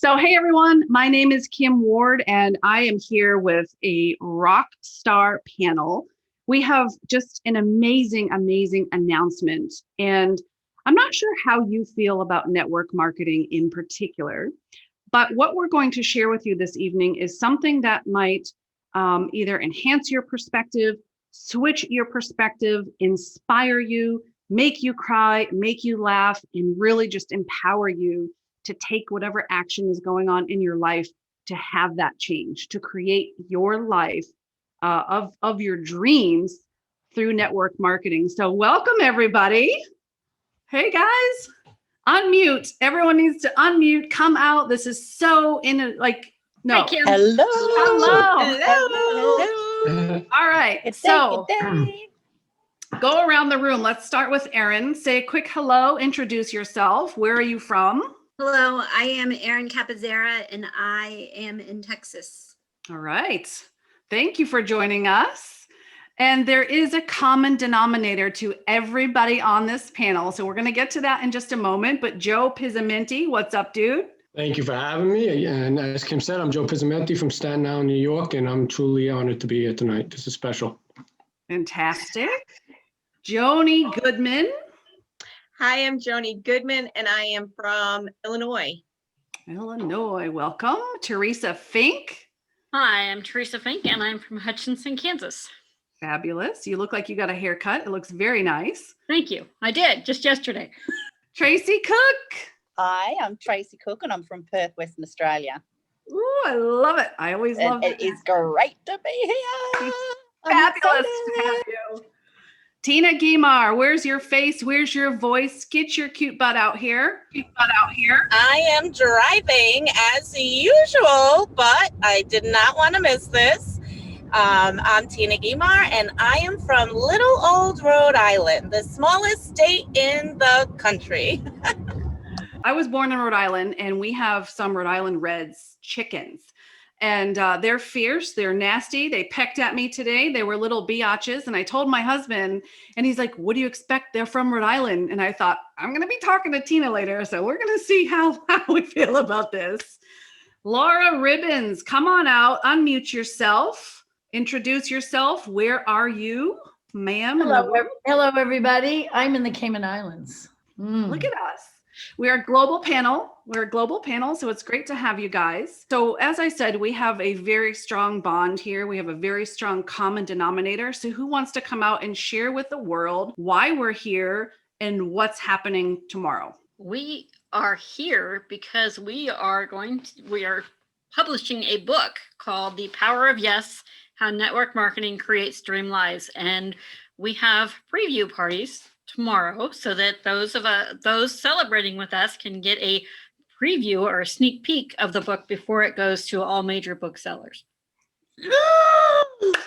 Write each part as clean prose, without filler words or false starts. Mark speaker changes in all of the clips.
Speaker 1: So, hey everyone, my name is Kim Ward, and I am here with a rock star panel. We have just an amazing announcement. And I'm not sure how you feel about network marketing in particular, but what we're going to share with you this evening is something that might either enhance your perspective, switch your perspective, inspire you, make you cry, make you laugh, and really just empower you to take whatever action is going on in your life to have that change, to create your life of your dreams through network marketing. So welcome everybody. Hey guys, unmute. Everyone needs to unmute, come out. This is so no.
Speaker 2: Hi, Kim.
Speaker 3: Hello.
Speaker 1: Hello. All right, so go around the room. Let's start with Erin. Say a quick hello, introduce yourself. Where are you from?
Speaker 2: Hello, I am Erin Capizera and I am in Texas.
Speaker 1: All right. Thank you for joining us. And there is a common denominator to everybody on this panel. So we're going to get to that in just a moment. But Joe Pizzamenti, what's up, dude?
Speaker 4: Thank you for having me. And as Kim said, I'm Joe Pizzamenti from Staten Island, New York, and I'm truly honored to be here tonight. This is special. Fantastic.
Speaker 1: Joni Goodman.
Speaker 5: Hi, I'm Joni Goodman, and I am from Illinois.
Speaker 1: Illinois, welcome. Teresa Fink.
Speaker 3: Hi, I'm Teresa Fink, and I'm from Hutchinson, Kansas.
Speaker 1: Fabulous. You look like you got a haircut. It looks very nice.
Speaker 3: Thank you. I did, just yesterday.
Speaker 1: Tracy Cook.
Speaker 6: Hi, I'm Tracy Cook, and I'm from Perth, Western Australia.
Speaker 1: Ooh, I love it. I always love it.
Speaker 6: It is great to be here.
Speaker 1: Fabulous to have you. Tina Guimar, where's your face? Where's your voice? Get your cute butt out here.
Speaker 5: I am driving as usual, but I did not want to miss this. I'm Tina Guimar, and I am from little old Rhode Island, the smallest state in the country.
Speaker 1: I was born in Rhode Island, and we have some Rhode Island Reds chickens. And they're fierce, they're nasty. They pecked at me today. They were little biatches. And I told my husband, and he's like, what do you expect? They're from Rhode Island. And I thought, I'm going to be talking to Tina later. So we're going to see how we feel about this. Laura Ribbons, come on out, unmute yourself, introduce yourself. Where are you, ma'am?
Speaker 7: Hello, everybody. I'm in the Cayman Islands.
Speaker 1: Look at us. We're a global panel. So it's great to have you guys. So as I said, we have a very strong bond here. We have a very strong common denominator. So who wants to come out and share with the world why we're here and what's happening tomorrow?
Speaker 3: We are here because we are publishing a book called The Power of Yes, How Network Marketing Creates Dream Lives. And we have preview parties tomorrow so that those celebrating with us can get a preview or a sneak peek of the book before it goes to all major booksellers.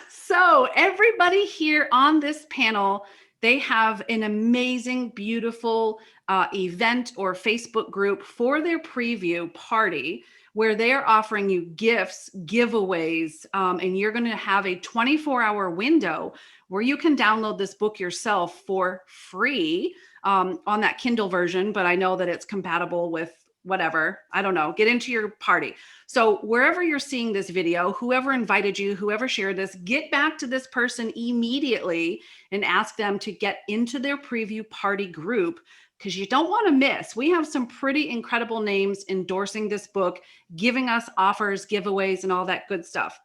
Speaker 1: So everybody here on this panel, they have an amazing, beautiful event or Facebook group for their preview party where they are offering you gifts, giveaways, and you're going to have a 24-hour window where you can download this book yourself for free on that Kindle version, but I know that it's compatible with whatever. I don't know. Get into your party. So wherever you're seeing this video, whoever invited you, whoever shared this, get back to this person immediately and ask them to get into their preview party group because you don't want to miss. We have some pretty incredible names endorsing this book, giving us offers, giveaways, and all that good stuff.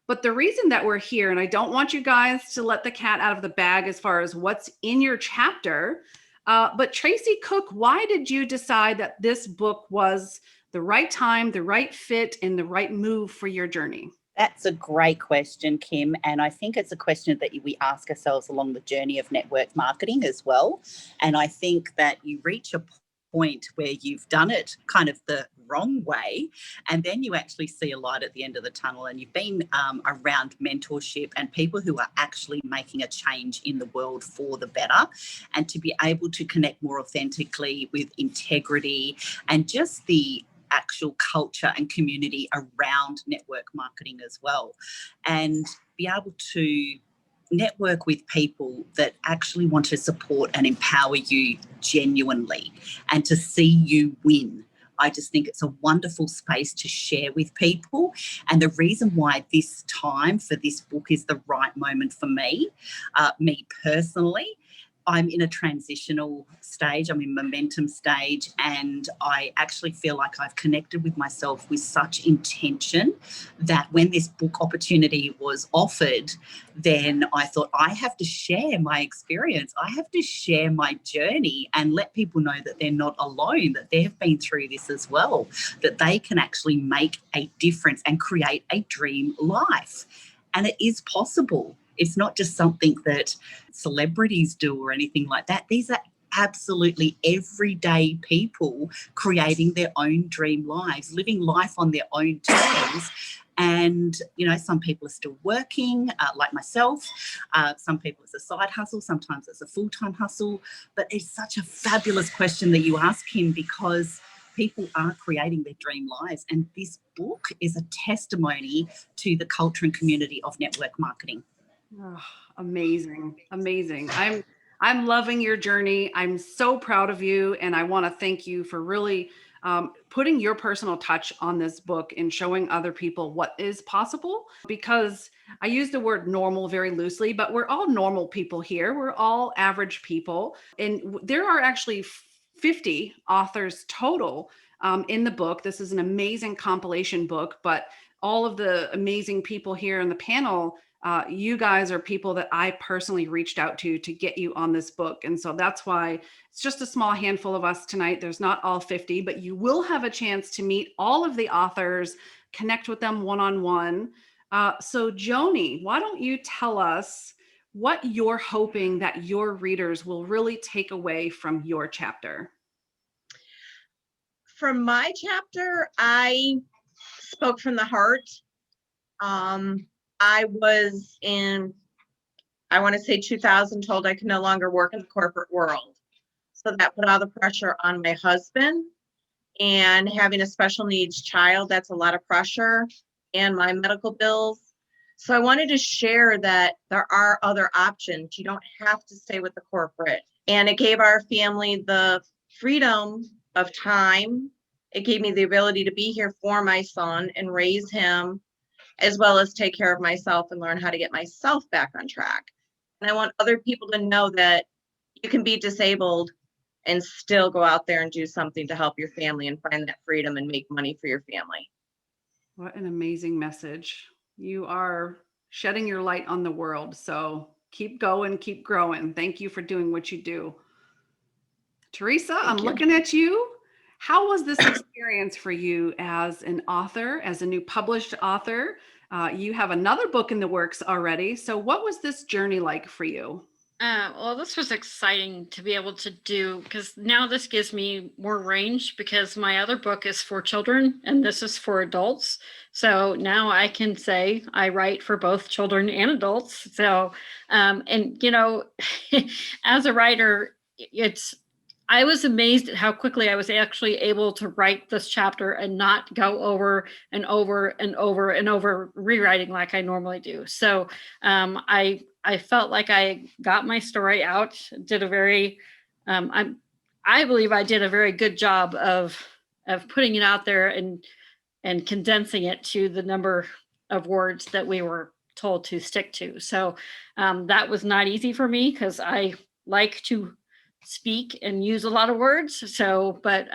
Speaker 1: But the reason that we're here, and I don't want you guys to let the cat out of the bag as far as what's in your chapter, but Tracy Cook, why did you decide that this book was the right time, the right fit, and the right move for your journey?
Speaker 6: That's a great question, Kim. And I think it's a question that we ask ourselves along the journey of network marketing as well. And I think that you reach a point where you've done it kind of the wrong way, and then you actually see a light at the end of the tunnel, and you've been around mentorship and people who are actually making a change in the world for the better, and to be able to connect more authentically with integrity and just the actual culture and community around network marketing as well, and be able to network with people that actually want to support and empower you genuinely and to see you win I just think it's a wonderful space to share with people. And the reason why this time for this book is the right moment for me personally, I'm in a transitional stage, I'm in momentum stage, and I actually feel like I've connected with myself with such intention that when this book opportunity was offered, then I thought I have to share my experience. I have to share my journey and let people know that they're not alone, that they have been through this as well, that they can actually make a difference and create a dream life. And it is possible. It's not just something that celebrities do or anything like that. These are absolutely everyday people creating their own dream lives, living life on their own terms. And, you know, some people are still working, like myself. Some people it's a side hustle. Sometimes it's a full-time hustle. But it's such a fabulous question that you ask him, because people are creating their dream lives. And this book is a testimony to the culture and community of network marketing.
Speaker 1: Oh, amazing. Amazing. I'm loving your journey. I'm so proud of you. And I want to thank you for really putting your personal touch on this book and showing other people what is possible, because I use the word normal very loosely, but we're all normal people here. We're all average people. And there are actually 50 authors total in the book. This is an amazing compilation book, but all of the amazing people here in the panel, you guys are people that I personally reached out to get you on this book. And so that's why it's just a small handful of us tonight. There's not all 50, but you will have a chance to meet all of the authors, connect with them one-on-one. So Joni, why don't you tell us what you're hoping that your readers will really take away from your chapter?
Speaker 8: From my chapter, I spoke from the heart. I was in, I want to say 2000, told I could no longer work in the corporate world. So that put all the pressure on my husband, and having a special needs child, that's a lot of pressure, and my medical bills. So I wanted to share that there are other options. You don't have to stay with the corporate. And it gave our family the freedom of time. It gave me the ability to be here for my son and raise him, as well as take care of myself and learn how to get myself back on track. And I want other people to know that you can be disabled and still go out there and do something to help your family and find that freedom and make money for your family.
Speaker 1: What an amazing message. You are shedding your light on the world. So keep going, keep growing. Thank you for doing what you do. Teresa, I'm looking at you. How was this experience for you as an author, as a new published author? You have another book in the works already. So what was this journey like for you?
Speaker 3: Well, this was exciting to be able to do, because now this gives me more range, because my other book is for children and this is for adults. So now I can say I write for both children and adults. So, and you know, as a writer, I was amazed at how quickly I was actually able to write this chapter and not go over and over and over and over rewriting like I normally do. So I felt like I got my story out, did a very, I believe I did a very good job of putting it out there and condensing it to the number of words that we were told to stick to. So that was not easy for me, because I like to speak and use a lot of words. So, but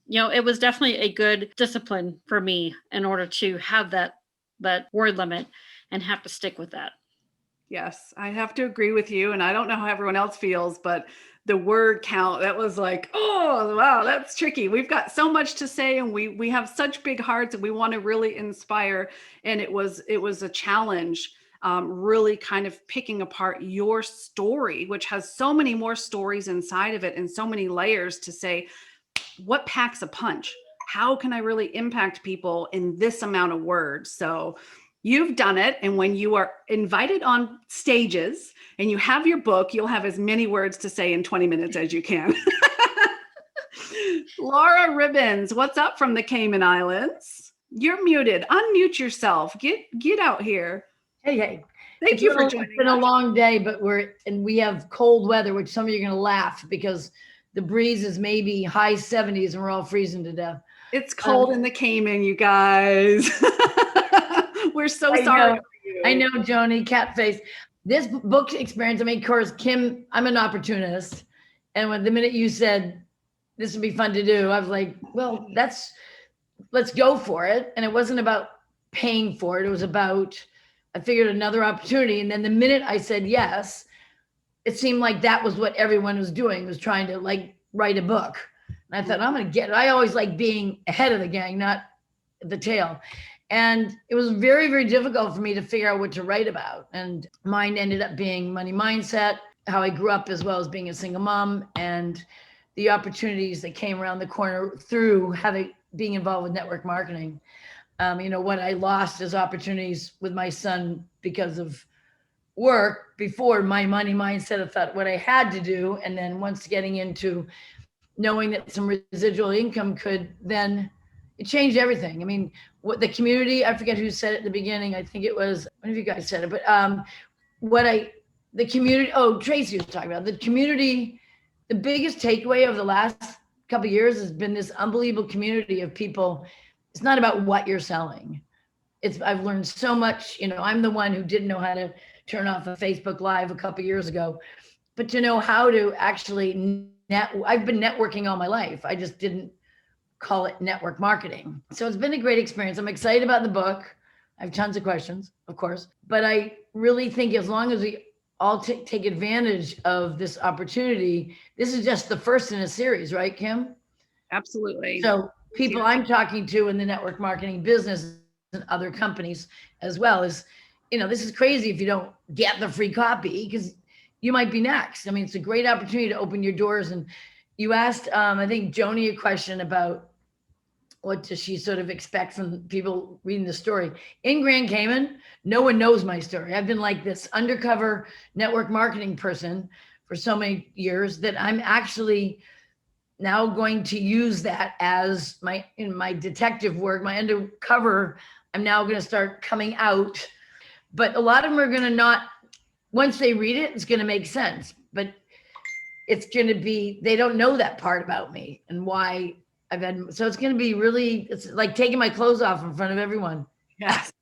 Speaker 3: you know, it was definitely a good discipline for me in order to have that word limit and have to stick with that.
Speaker 1: Yes, I have to agree with you. And I don't know how everyone else feels, but the word count, that was like, oh, wow, that's tricky. We've got so much to say, and we have such big hearts, and we want to really inspire. And it was a challenge, really kind of picking apart your story, which has so many more stories inside of it and so many layers, to say, what packs a punch? How can I really impact people in this amount of words? So you've done it. And when you are invited on stages and you have your book, you'll have as many words to say in 20 minutes as you can. Laura Ribbons, what's up from the Cayman Islands? You're muted. Unmute yourself. Get out here.
Speaker 7: Hey.
Speaker 1: Thank you for joining
Speaker 7: It's been a long day, but we have cold weather, which some of you are going to laugh, because the breeze is maybe high 70s and we're all freezing to death.
Speaker 1: It's cold in the Cayman, you guys. We're so sorry.
Speaker 7: I know, Joni, cat face. This book experience, I mean, of course, Kim, I'm an opportunist. And when the minute you said this would be fun to do, I was like, well, let's go for it. And it wasn't about paying for it. It was about, I figured another opportunity. And then the minute I said yes, it seemed like that was what everyone was doing, was trying to like write a book. And I thought, I'm going to get it. I always like being ahead of the gang, not at the tail. And it was very, very difficult for me to figure out what to write about. And mine ended up being money mindset, how I grew up, as well as being a single mom, and the opportunities that came around the corner through being involved with network marketing. What I lost as opportunities with my son because of work before, my money mindset of thought what I had to do. And then once getting into knowing that some residual income it changed everything. I mean, what the community, I forget who said it at the beginning. I think it was one of you guys said it, but the community, Tracy was talking about the community. The biggest takeaway of the last couple of years has been this unbelievable community of people. It's not about what you're selling. I've learned so much. I'm the one who didn't know how to turn off a Facebook Live a couple of years ago, but to know how to actually I've been networking all my life. I just didn't call it network marketing. So it's been a great experience. I'm excited about the book. I have tons of questions, of course, but I really think as long as we all take advantage of this opportunity, this is just the first in a series, right, Kim?
Speaker 1: Absolutely.
Speaker 7: So people I'm talking to in the network marketing business and other companies as well is, this is crazy if you don't get the free copy, because you might be next. I mean, it's a great opportunity to open your doors. And you asked, I think, Joni, a question about what does she sort of expect from people reading the story. In Grand Cayman, no one knows my story. I've been like this undercover network marketing person for so many years that I'm actually now going to use that as in my detective work, my undercover. I'm now going to start coming out, but a lot of them are going to not, once they read it, it's going to make sense, but it's going to be, they don't know that part about me and why so it's going to be really, it's like taking my clothes off in front of everyone.
Speaker 1: Yes.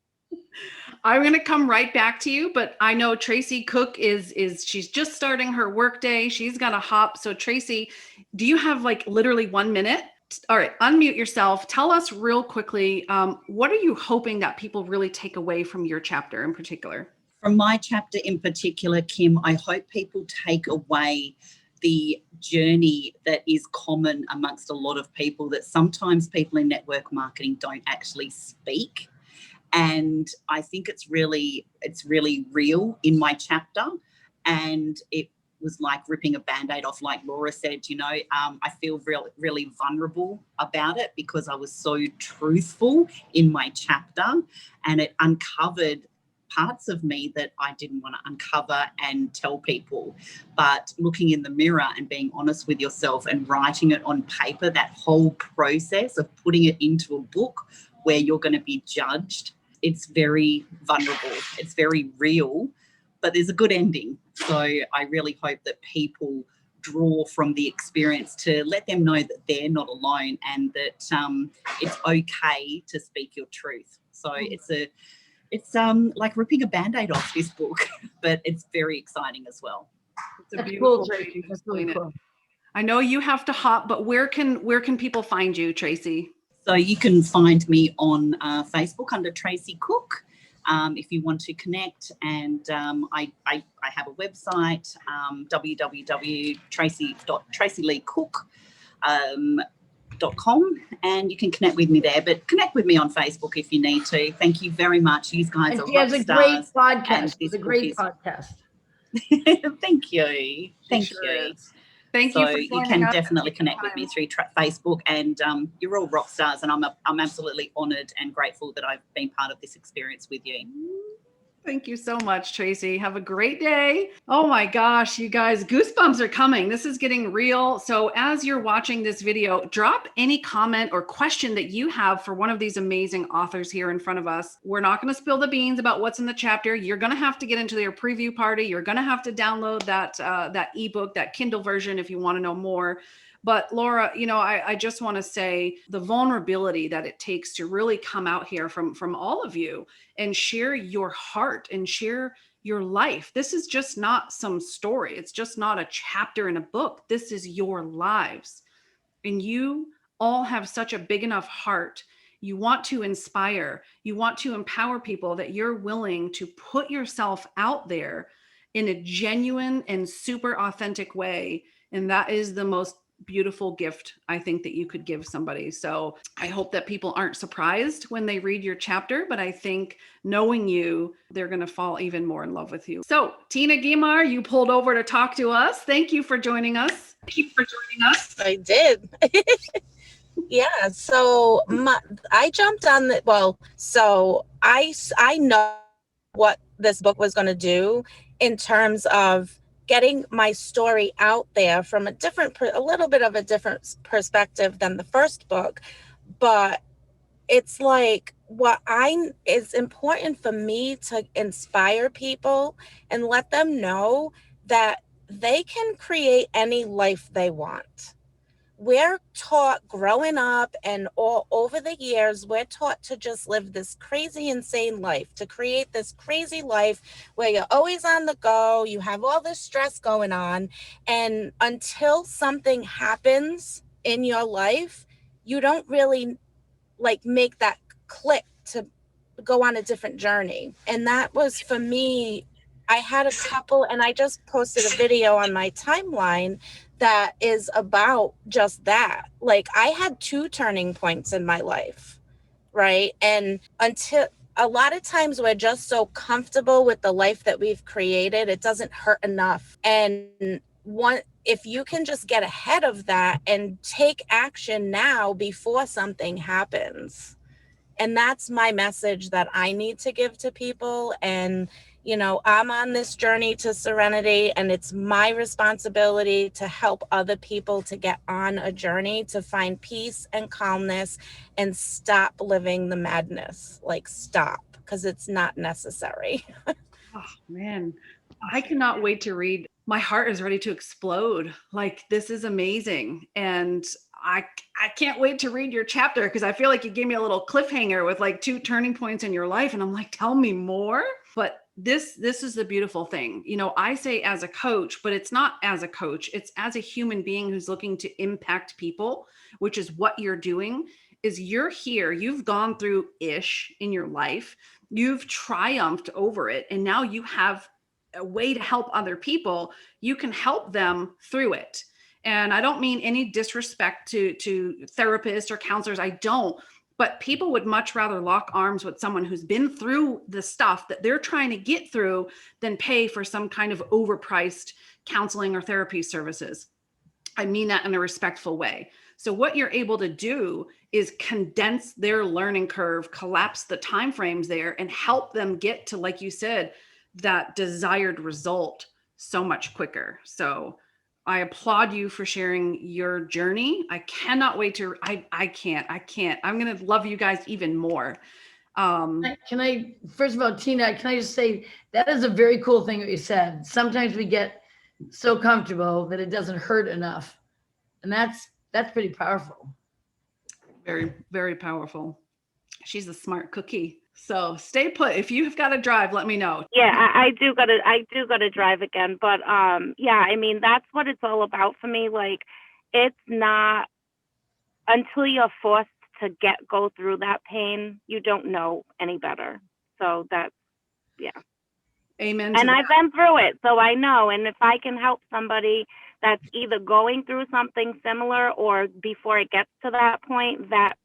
Speaker 1: I'm going to come right back to you, but I know Tracy Cook she's just starting her work day. She's got to hop. So Tracy, do you have like literally 1 minute? All right. Unmute yourself. Tell us real quickly, what are you hoping that people really take away from your chapter in particular?
Speaker 6: From my chapter in particular, Kim, I hope people take away the journey that is common amongst a lot of people, that sometimes people in network marketing don't actually speak. And I think it's really real in my chapter. And it was like ripping a Band-Aid off, like Laura said, I feel really vulnerable about it because I was so truthful in my chapter, and it uncovered parts of me that I didn't want to uncover and tell people. But looking in the mirror and being honest with yourself and writing it on paper, that whole process of putting it into a book where you're going to be judged, it's very vulnerable. It's very real, but there's a good ending. So I really hope that people draw from the experience to let them know that they're not alone and that it's okay to speak your truth. So it's like ripping a Band-Aid off, this book, but it's very exciting as well.
Speaker 1: It's a beautiful way to explain it. I know you have to hop, but where can people find you, Tracy?
Speaker 6: So you can find me on Facebook under Tracy Cook if you want to connect. And I have a website, www.tracyleecook.com, and you can connect with me there, but connect with me on Facebook if you need to. Thank you very much. You guys are rock stars.
Speaker 7: It's a great podcast. It's a great podcast.
Speaker 6: Thank you. Thank you.
Speaker 1: Thank you.
Speaker 6: So you can definitely connect with me through Facebook, and you're all rock stars, and I'm absolutely honoured and grateful that I've been part of this experience with you.
Speaker 1: Thank you so much, Tracy. Have a great day. Oh my gosh, you guys, goosebumps are coming. This is getting real. So as you're watching this video, drop any comment or question that you have for one of these amazing authors here in front of us. We're not going to spill the beans about what's in the chapter. You're going to have to get into their preview party. You're going to have to download that ebook, that Kindle version if you want to know more. But Laura, I just want to say the vulnerability that it takes to really come out here from all of you and share your heart and share your life. This is just not some story. It's just not a chapter in a book. This is your lives. And you all have such a big enough heart. You want to inspire, you want to empower people, that you're willing to put yourself out there in a genuine and super authentic way. And that is the most beautiful gift I think that you could give somebody. So I hope that people aren't surprised when they read your chapter, but I think knowing you, they're going to fall even more in love with you. So Tina Guimar, you pulled over to talk to us. Thank you for joining us.
Speaker 5: I did. Yeah, so I jumped on so I know what this book was going to do in terms of getting my story out there from a little bit of a different perspective than the first book. But it's like it's important for me to inspire people and let them know that they can create any life they want. We're taught growing up and all over the years, we're taught to just live this crazy, insane life, to create this crazy life where you're always on the go, you have all this stress going on, and until something happens in your life, you don't really make that click to go on a different journey. And that was for me. I had a couple, and I just posted a video on my timeline that is about just that. I had 2 turning points in my life, right? And until a lot of times we're just so comfortable with the life that we've created, it doesn't hurt enough. And if you can just get ahead of that and take action now before something happens. And that's my message that I need to give to people. And, I'm on this journey to serenity, and it's my responsibility to help other people to get on a journey to find peace and calmness and stop living the madness. Stop, because it's not necessary.
Speaker 1: Oh, man, I cannot wait to read. My heart is ready to explode. This is amazing. And I can't wait to read your chapter, because I feel like you gave me a little cliffhanger with 2 turning points in your life. And I'm like, tell me more. But this is the beautiful thing. I say as a coach, but it's not as a coach. It's as a human being who's looking to impact people, which is what you're doing. Is you're here, you've gone through ish in your life, you've triumphed over it, and now you have a way to help other people. You can help them through it. And I don't mean any disrespect to therapists or counselors. I don't. But people would much rather lock arms with someone who's been through the stuff that they're trying to get through than pay for some kind of overpriced counseling or therapy services. I mean that in a respectful way. So what you're able to do is condense their learning curve, collapse the timeframes there, and help them get to, like you said, that desired result so much quicker. So I applaud you for sharing your journey. I cannot wait to, I can't. I'm going to love you guys even more.
Speaker 7: Can I, first of all, Tina, can I just say that is a very cool thing that you said. Sometimes we get so comfortable that it doesn't hurt enough. And that's pretty powerful.
Speaker 1: Very, very powerful. She's a smart cookie. So stay put. If you have got to drive, let me know.
Speaker 9: Yeah, I do gotta drive again. But yeah, I mean, that's what it's all about for me. It's not until you're forced to go through that pain, you don't know any better. So that's, yeah.
Speaker 1: Amen.
Speaker 9: And I've been through it, so I know. And if I can help somebody that's either going through something similar or before it gets to that point, that's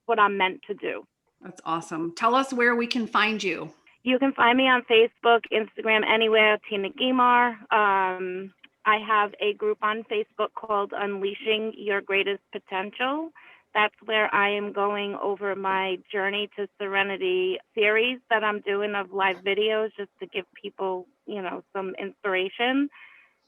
Speaker 9: what I'm meant to do.
Speaker 1: That's awesome. Tell us where we can find you.
Speaker 9: You can find me on Facebook, Instagram, anywhere, Tina Guimar. I have a group on Facebook called Unleashing Your Greatest Potential. That's where I am going over my Journey to Serenity series that I'm doing of live videos just to give people, some inspiration.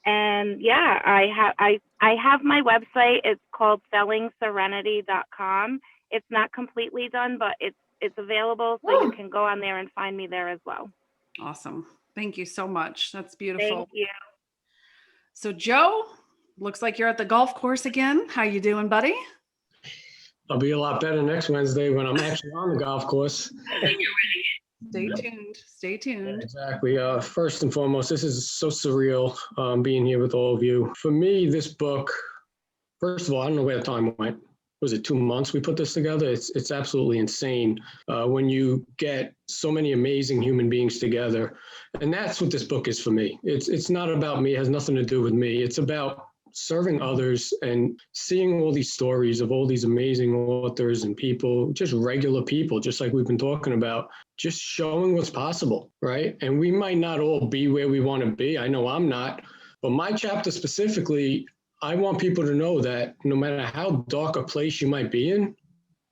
Speaker 9: And yeah, I have my website. It's called sellingserenity.com. It's not completely done, but it's available, so you can go on there and find me there as well.
Speaker 1: Awesome. Thank you so much. That's beautiful.
Speaker 9: Thank you.
Speaker 1: So Joe, looks like you're at the golf course again. How you doing, buddy?
Speaker 4: I'll be a lot better next Wednesday when I'm actually on the golf course.
Speaker 1: Stay tuned. Stay tuned.
Speaker 4: Exactly. First and foremost, this is so surreal being here with all of you. For me, this book, first of all, I don't know where the time went. Was it 2 months we put this together? It's absolutely insane when you get so many amazing human beings together. And that's what this book is for me. It's not about me. It has nothing to do with me. It's about serving others and seeing all these stories of all these amazing authors and people, just regular people, just like we've been talking about, just showing what's possible, right? And we might not all be where we want to be. I know I'm not, but my chapter specifically, I want people to know that no matter how dark a place you might be in,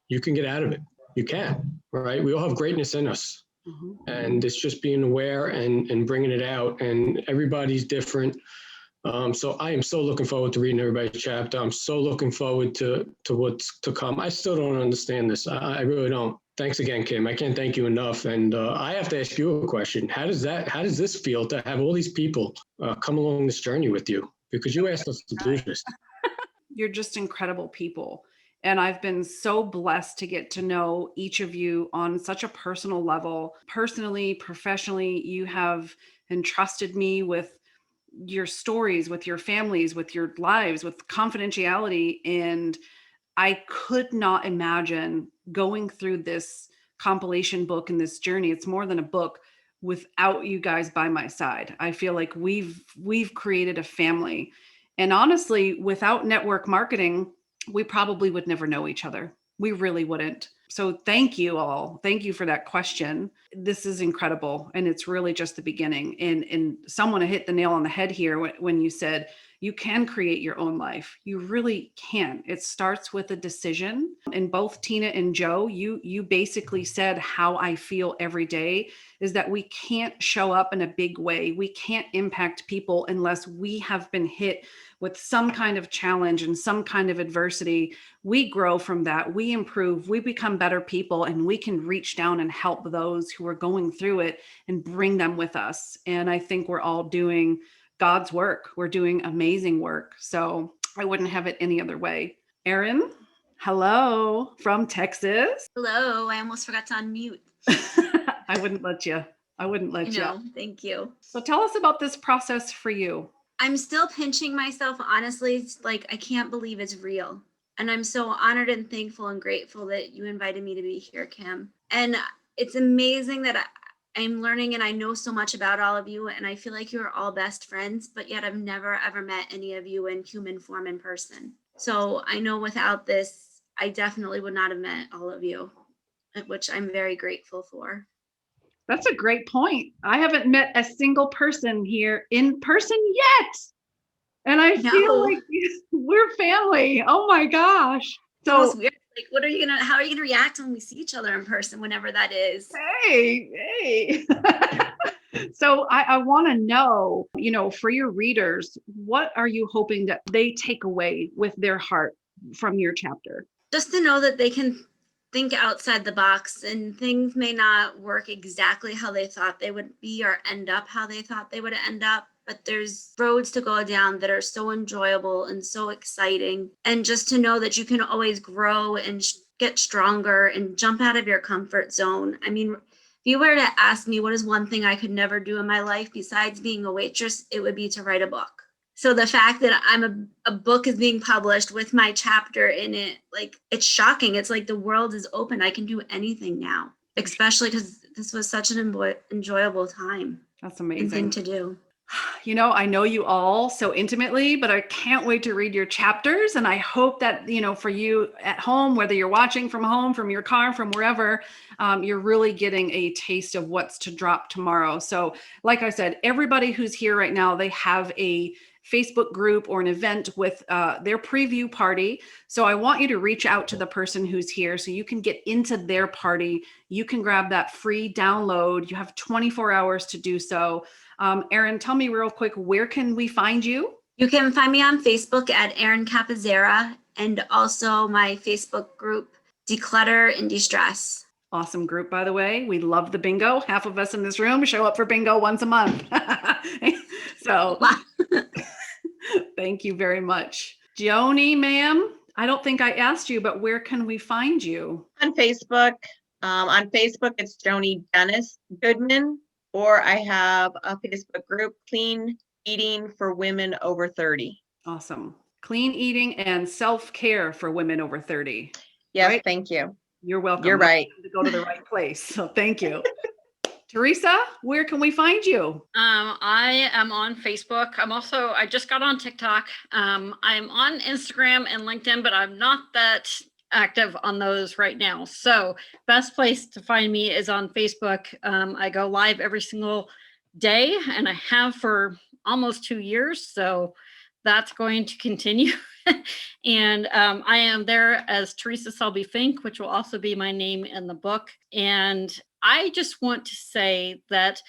Speaker 4: you can get out of it. You can, right? We all have greatness in us. Mm-hmm. And it's just being aware and bringing it out. And everybody's different. So I am so looking forward to reading everybody's chapter. I'm so looking forward to what's to come. I still don't understand this. I really don't. Thanks again, Kim. I can't thank you enough. And I have to ask you a question. How does this feel to have all these people come along this journey with you? Because you asked us to do this.
Speaker 1: You're just incredible people. And I've been so blessed to get to know each of you on such a personal level. Personally, professionally, you have entrusted me with your stories, with your families, with your lives, with confidentiality. And I could not imagine going through this compilation book and this journey. It's more than a book without you guys by my side. I feel like we've created a family. And honestly, without network marketing, we probably would never know each other. We really wouldn't. So thank you all. Thank you for that question. This is incredible. And it's really just the beginning. And someone hit the nail on the head here when you said, you can create your own life. You really can. It starts with a decision. And both Tina and Joe, you basically said how I feel every day is that we can't show up in a big way. We can't impact people unless we have been hit with some kind of challenge and some kind of adversity. We grow from that. We improve. We become better people, and we can reach down and help those who are going through it and bring them with us. And I think we're all doing God's work. We're doing amazing work. So I wouldn't have it any other way. Erin, hello from Texas.
Speaker 2: Hello, I almost forgot to unmute.
Speaker 1: I wouldn't let you.
Speaker 2: No, thank you.
Speaker 1: So tell us about this process for you.
Speaker 2: I'm still pinching myself, honestly. It's like, I can't believe it's real. And I'm so honored and thankful and grateful that you invited me to be here, Kim. And it's amazing that I'm learning and I know so much about all of you. And I feel like you're all best friends, but yet I've never, ever met any of you in human form in person. So I know without this, I definitely would not have met all of you, which I'm very grateful for.
Speaker 1: That's a great point. I haven't met a single person here in person yet. And I feel like we're family. Oh my gosh. So
Speaker 2: it's weird. Like, how are you gonna react when we see each other in person, whenever that is?
Speaker 1: Hey. So I want to know, for your readers, what are you hoping that they take away with their heart from your chapter?
Speaker 2: Just to know that they can think outside the box, and things may not work exactly how they thought they would be or end up how they thought they would end up, but there's roads to go down that are so enjoyable and so exciting. And just to know that you can always grow and get stronger and jump out of your comfort zone. I mean, if you were to ask me what is one thing I could never do in my life besides being a waitress, it would be to write a book. So the fact that a book is being published with my chapter in it, like, it's shocking. It's like the world is open. I can do anything now, especially because this was such an enjoyable time.
Speaker 1: That's amazing
Speaker 2: thing to do.
Speaker 1: I know you all so intimately, but I can't wait to read your chapters. And I hope that, for you at home, whether you're watching from home, from your car, from wherever, you're really getting a taste of what's to drop tomorrow. So like I said, everybody who's here right now, they have a Facebook group or an event with their preview party. So I want you to reach out to the person who's here so you can get into their party. You can grab that free download. You have 24 hours to do so. Erin, tell me real quick, where can we find you?
Speaker 2: You can find me on Facebook at Erin Capizera, and also my Facebook group, Declutter and De-Stress.
Speaker 1: Awesome group, by the way. We love the bingo. Half of us in this room show up for bingo once a month. So Thank you very much. Joni, ma'am, I don't think I asked you, but where can we find you?
Speaker 8: On Facebook. On Facebook, it's Joni Dennis Goodman, or I have a Facebook group, Clean Eating for Women Over 30.
Speaker 1: Awesome. Clean eating and self-care for women over 30.
Speaker 8: Yes,
Speaker 1: right?
Speaker 8: thank you.
Speaker 1: You're welcome.
Speaker 8: You're right.
Speaker 1: To go to the right place. So thank you. Teresa, where can we find you?
Speaker 3: I am on Facebook. I just got on TikTok. I'm on Instagram and LinkedIn, but I'm not that active on those right now. So best place to find me is on Facebook. I go live every single day, and I have for almost 2 years. So that's going to continue. And I am there as Teresa Selby Fink, which will also be my name in the book. And I just want to say that,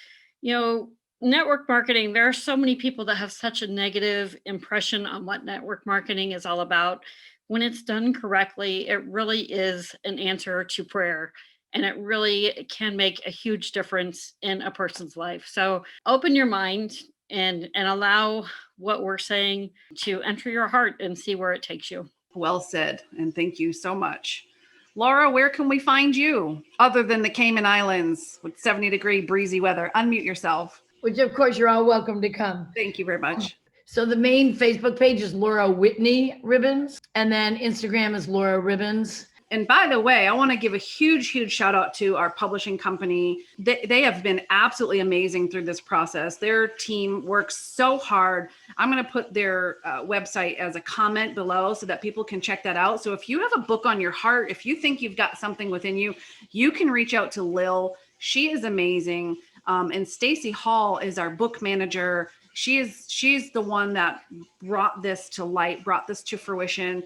Speaker 3: network marketing, there are so many people that have such a negative impression on what network marketing is all about. When it's done correctly, it really is an answer to prayer. And it really can make a huge difference in a person's life. So open your mind and allow what we're saying to enter your heart and see where it takes you.
Speaker 1: Well said. And thank you so much. Laura, where can we find you other than the Cayman Islands with 70-degree breezy weather? Unmute yourself.
Speaker 7: Which of course you're all welcome to come.
Speaker 1: Thank you very much.
Speaker 7: So the main Facebook page is Laura Whitney Ribbons, and then Instagram is Laura Ribbons.
Speaker 1: And by the way, I want to give a huge shout out to our publishing company. They have been absolutely amazing through this process. Their team works so hard. I'm going to put their website as a comment below so that people can check that out. So if you have a book on your heart, if you think you've got something within you, you can reach out to Lil. She is amazing. And Stacy Hall is our book manager. She's the one that brought this to light, brought this to fruition.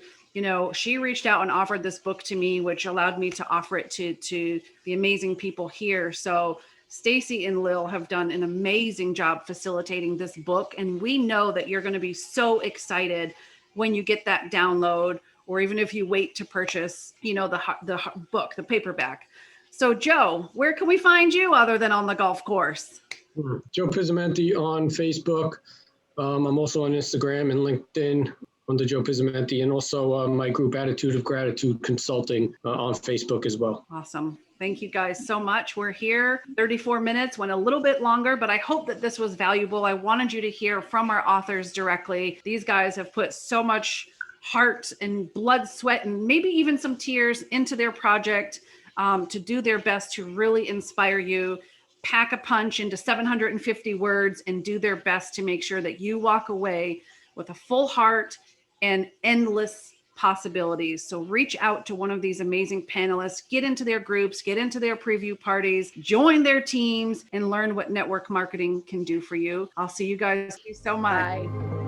Speaker 1: She reached out and offered this book to me, which allowed me to offer it to the amazing people here. So Stacy and Lil have done an amazing job facilitating this book. And we know that you're going to be so excited when you get that download, or even if you wait to purchase, the book, the paperback. So Joe, where can we find you other than on the golf course?
Speaker 4: Joe Pizzamenti on Facebook. I'm also on Instagram and LinkedIn under Joe Pizzamenti, and also my group Attitude of Gratitude Consulting on Facebook as well.
Speaker 1: Awesome. Thank you guys so much. We're here 34 minutes, went a little bit longer, but I hope that this was valuable. I wanted you to hear from our authors directly. These guys have put so much heart and blood, sweat, and maybe even some tears into their project to do their best to really inspire you, pack a punch into 750 words, and do their best to make sure that you walk away with a full heart and endless possibilities. So reach out to one of these amazing panelists, get into their groups, get into their preview parties, join their teams, and learn what network marketing can do for you. I'll see you guys. Thank you so much.
Speaker 7: Bye.